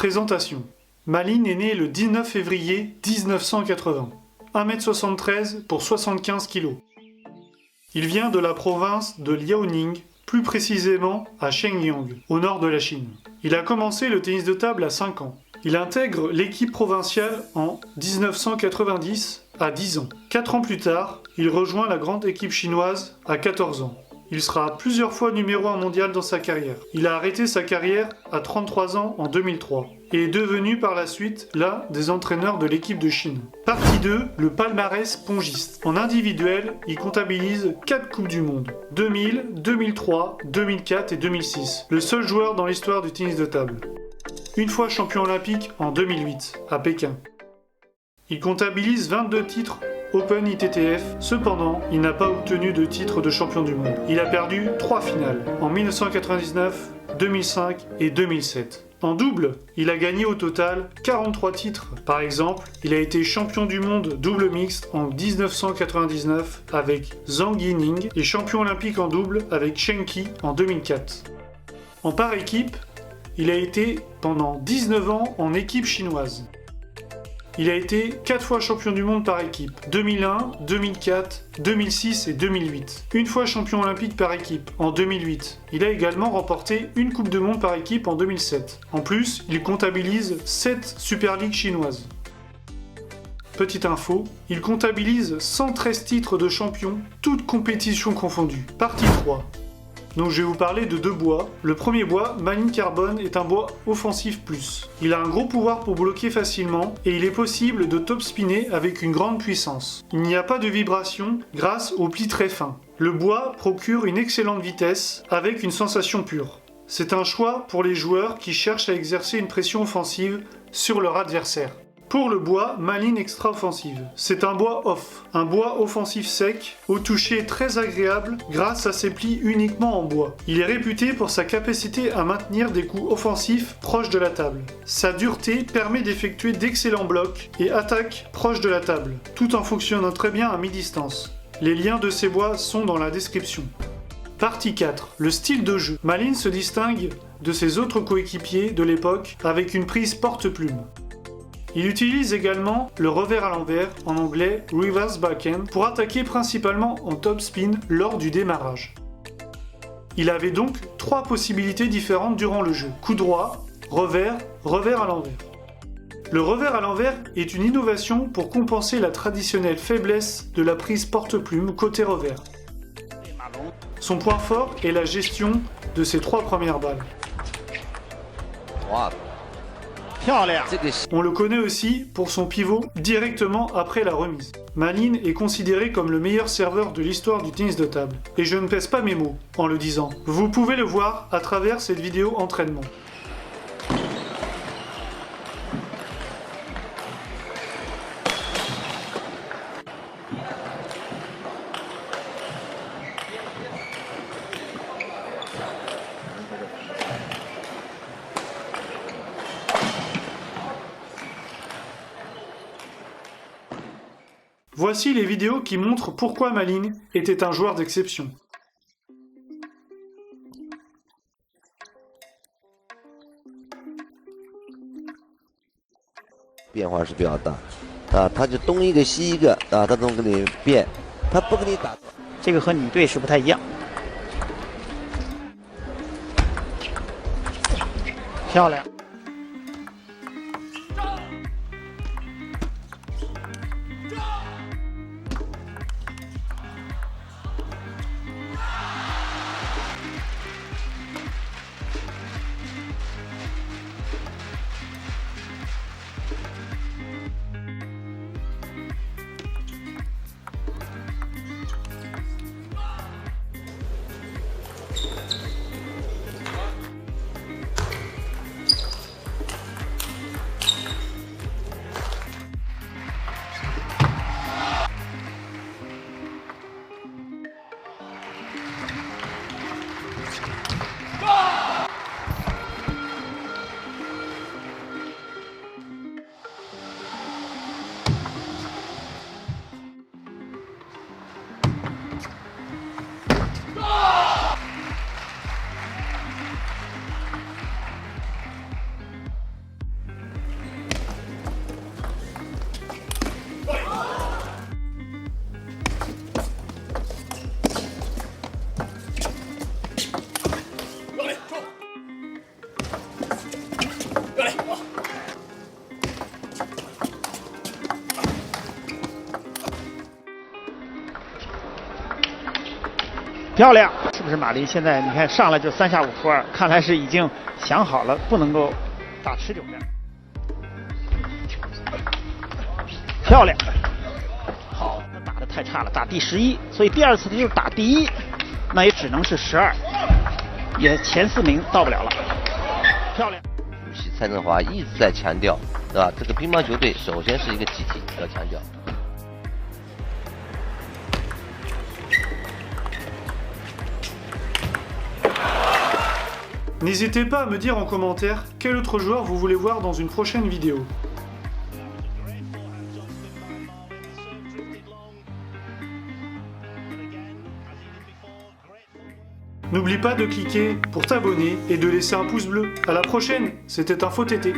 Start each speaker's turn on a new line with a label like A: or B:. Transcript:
A: Présentation. Ma Lin est né le 19 février 1980. 1m73 pour 75 kg. Il vient de la province de Liaoning, plus précisément à Shenyang, au nord de la Chine. Il a commencé le tennis de table à 5 ans. Il intègre l'équipe provinciale en 1990 à 10 ans. 4 ans plus tard, il rejoint la grande équipe chinoise à 14 ans. Il sera plusieurs fois numéro 1 mondial dans sa carrière. Il a arrêté sa carrière à 33 ans en 2003 et est devenu par la suite l'un des entraîneurs de l'équipe de Chine. Partie 2, le palmarès pongiste. En individuel, il comptabilise 4 Coupes du Monde. 2000, 2003, 2004 et 2006. Le seul joueur dans l'histoire du tennis de table. Une fois champion olympique en 2008, à Pékin. Il comptabilise 22 titres Open ITTF, cependant, il n'a pas obtenu de titre de champion du monde. Il a perdu 3 finales, en 1999, 2005 et 2007. En double, il a gagné au total 43 titres. Par exemple, il a été champion du monde double mixte en 1999 avec Zhang Yining et champion olympique en double avec Chen Qi en 2004. En par équipe, il a été pendant 19 ans en équipe chinoise. Il a été 4 fois champion du monde par équipe, 2001, 2004, 2006 et 2008. Une fois champion olympique par équipe, en 2008. Il a également remporté une Coupe du Monde par équipe en 2007. En plus, il comptabilise 7 Super League chinoises. Petite info, il comptabilise 113 titres de champion, toutes compétitions confondues. Partie 3. Donc je vais vous parler de 2 bois. Le premier bois, Ma Lin Carbone, est un bois offensif plus. Il a un gros pouvoir pour bloquer facilement et il est possible de top spinner avec une grande puissance. Il n'y a pas de vibration grâce au pli très fin. Le bois procure une excellente vitesse avec une sensation pure. C'est un choix pour les joueurs qui cherchent à exercer une pression offensive sur leur adversaire. Pour le bois, Ma Lin Extra Offensive. C'est un bois off, un bois offensif sec, au toucher très agréable grâce à ses plis uniquement en bois. Il est réputé pour sa capacité à maintenir des coups offensifs proches de la table. Sa dureté permet d'effectuer d'excellents blocs et attaques proches de la table, tout en fonctionnant très bien à mi-distance. Les liens de ces bois sont dans la description. Partie 4. Le style de jeu. Ma Lin se distingue de ses autres coéquipiers de l'époque avec une prise porte-plume. Il utilise également le revers à l'envers, en anglais reverse backhand, pour attaquer principalement en top spin lors du démarrage. Il avait donc 3 possibilités différentes durant le jeu. Coup droit, revers, revers à l'envers. Le revers à l'envers est une innovation pour compenser la traditionnelle faiblesse de la prise porte-plume côté revers. Son point fort est la gestion de ses 3 premières balles.
B: Wow.
A: On le connaît aussi pour son pivot directement après la remise. Ma Lin est considéré comme le meilleur serveur de l'histoire du tennis de table. Et je ne pèse pas mes mots en le disant. Vous pouvez le voir à travers cette vidéo entraînement. Voici les vidéos qui montrent pourquoi Ma Lin était un joueur d'exception.
B: 变化是比较大，他就东一个西一个他都给你变，他不给你打。
C: 这个和女队是不太一样。漂亮。漂亮，是不是马林现在你看上来就3下5伏2，看来是已经想好了不能够打持久战。漂亮，好，他打得太差了，打第11，所以第2次他就是打第1，那也只能是12，也前4名到不了了。漂亮。
B: 主席蔡振华一直在强调，对吧？这个乒乓球队首先是一个集体，要强调。
A: N'hésitez pas à me dire en commentaire quel autre joueur vous voulez voir dans une prochaine vidéo. N'oublie pas de cliquer pour t'abonner et de laisser un pouce bleu. À la prochaine, c'était InfoTT.